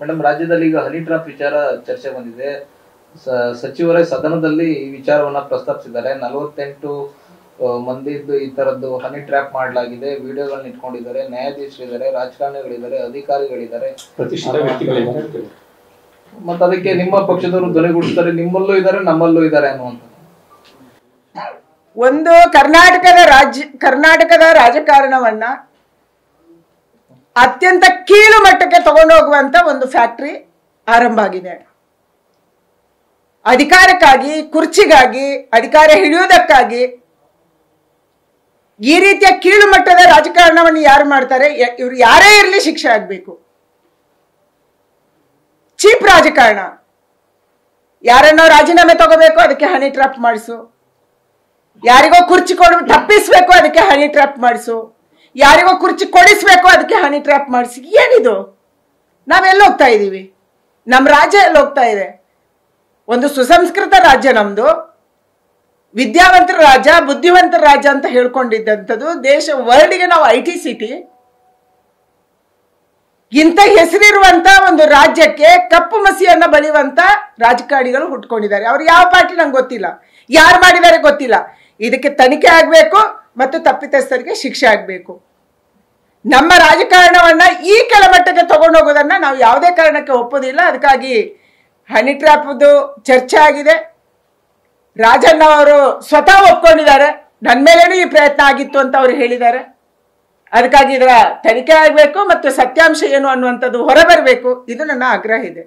Madam, ರಾಜ್ಯದಲ್ಲಿ ಈಗ honey trap ವಿಚಾರ ಚರ್ಚೆ ಬಂದಿದೆ. ಸಚಿವರೇ ಸದನದಲ್ಲಿ ಈ ವಿಚಾರವನ್ನ ಪ್ರಸ್ತಾಪಿಸಿದ್ದಾರೆ. 48 ಮಂದಿದ್ದು ಈ ತರದ್ದು ಹನಿ ಟ್ರ್ಯಾಪ್ ಮಾಡಲಾಗಿದೆ, ವಿಡಿಯೋಗಳನ್ನ ಇಟ್ಕೊಂಡಿದ್ದಾರೆ, ನ್ಯಾಯಾಧೀಶರಿದ್ದಾರೆ, ರಾಜಕಾರಣಿಗಳಿದ್ದಾರೆ, ಅಧಿಕಾರಿಗಳಿದ್ದಾರೆ, ಮತ್ತೆ ಅದಕ್ಕೆ ನಿಮ್ಮ ಪಕ್ಷದವರು ಧ್ವನಿಗೂಡಿಸ್ತಾರೆ, ನಿಮ್ಮಲ್ಲೂ ಇದ್ದಾರೆ ನಮ್ಮಲ್ಲೂ ಇದ್ದಾರೆ ಅನ್ನುವಂಥ ಒಂದು ಕರ್ನಾಟಕದ ರಾಜಕಾರಣವನ್ನ ಅತ್ಯಂತ ಕೀಳು ಮಟ್ಟಕ್ಕೆ ತಗೊಂಡು ಹೋಗುವಂತ ಒಂದು ಫ್ಯಾಕ್ಟರಿ ಆರಂಭ ಆಗಿದೆ. ಅಧಿಕಾರಕ್ಕಾಗಿ, ಕುರ್ಚಿಗಾಗಿ, ಅಧಿಕಾರ ಹಿಡಿಯುವುದಕ್ಕಾಗಿ ಈ ರೀತಿಯ ಕೀಳು ಮಟ್ಟದ ರಾಜಕಾರಣವನ್ನು ಯಾರು ಮಾಡ್ತಾರೆ, ಇವರು ಯಾರೇ ಇರಲಿ ಶಿಕ್ಷೆ ಆಗ್ಬೇಕು. ಚೀಪ್ ರಾಜಕಾರಣ. ಯಾರನ್ನೋ ರಾಜೀನಾಮೆ ತಗೋಬೇಕು, ಅದಕ್ಕೆ ಹನಿ ಟ್ರಾಪ್ ಮಾಡಿಸು. ಯಾರಿಗೋ ಕುರ್ಚಿ ತಪ್ಪಿಸ್ಬೇಕು, ಅದಕ್ಕೆ ಹನಿ ಟ್ರಾಪ್ ಮಾಡಿಸು. ಯಾರಿಗೋ ಕುರ್ಚಿ ಕೊಡಿಸ್ಬೇಕು, ಅದಕ್ಕೆ ಹನಿ ಟ್ರಾಪ್ ಮಾಡಿಸಿ. ಏನಿದು? ನಾವೆಲ್ಲ ಹೋಗ್ತಾ ಇದ್ದೀವಿ? ನಮ್ಮ ರಾಜ್ಯ ಎಲ್ಲ ಹೋಗ್ತಾ ಇದೆ? ಒಂದು ಸುಸಂಸ್ಕೃತ ರಾಜ್ಯ ನಮ್ದು, ವಿದ್ಯಾವಂತರ ರಾಜ್ಯ, ಬುದ್ಧಿವಂತರ ರಾಜ್ಯ ಅಂತ ಹೇಳ್ಕೊಂಡಿದ್ದಂಥದ್ದು ದೇಶ. ವರ್ಲ್ಡ್ಗೆ ನಾವು IT ಸಿಟಿ. ಇಂಥ ಹೆಸರಿರುವಂತ ಒಂದು ರಾಜ್ಯಕ್ಕೆ ಕಪ್ಪು ಮಸಿಯನ್ನ ಬಳಿಯುವಂತ ರಾಜಕಾರಣಿಗಳು ಹುಟ್ಕೊಂಡಿದ್ದಾರೆ. ಅವ್ರು ಯಾವ ಪಾರ್ಟಿ ನಂಗೆ ಗೊತ್ತಿಲ್ಲ, ಯಾರು ಮಾಡಿದ್ದಾರೆ ಗೊತ್ತಿಲ್ಲ. ಇದಕ್ಕೆ ತನಿಖೆ ಆಗಬೇಕು ಮತ್ತು ತಪ್ಪಿತಸ್ಥರಿಗೆ ಶಿಕ್ಷೆ ಆಗಬೇಕು. ನಮ್ಮ ರಾಜಕಾರಣವನ್ನ ಈ ಕೆಳಮಟ್ಟಕ್ಕೆ ತಗೊಂಡೋಗೋದನ್ನ ನಾವು ಯಾವುದೇ ಕಾರಣಕ್ಕೆ ಒಪ್ಪೋದಿಲ್ಲ. ಅದಕ್ಕಾಗಿ ಹನಿ ಟ್ರ್ಯಾಪ್ದು ಚರ್ಚೆ ಆಗಿದೆ. ರಾಜಣ್ಣ ಅವರು ಸ್ವತಃ ಒಪ್ಕೊಂಡಿದ್ದಾರೆ, ನನ್ನ ಮೇಲೇನೂ ಈ ಪ್ರಯತ್ನ ಆಗಿತ್ತು ಅಂತ ಅವರು ಹೇಳಿದ್ದಾರೆ. ಅದಕ್ಕಾಗಿ ಇದರ ತನಿಖೆ ಆಗಬೇಕು ಮತ್ತು ಸತ್ಯಾಂಶ ಏನು ಅನ್ನುವಂಥದ್ದು ಹೊರಬರಬೇಕು. ಇದು ನನ್ನ ಆಗ್ರಹ ಇದೆ.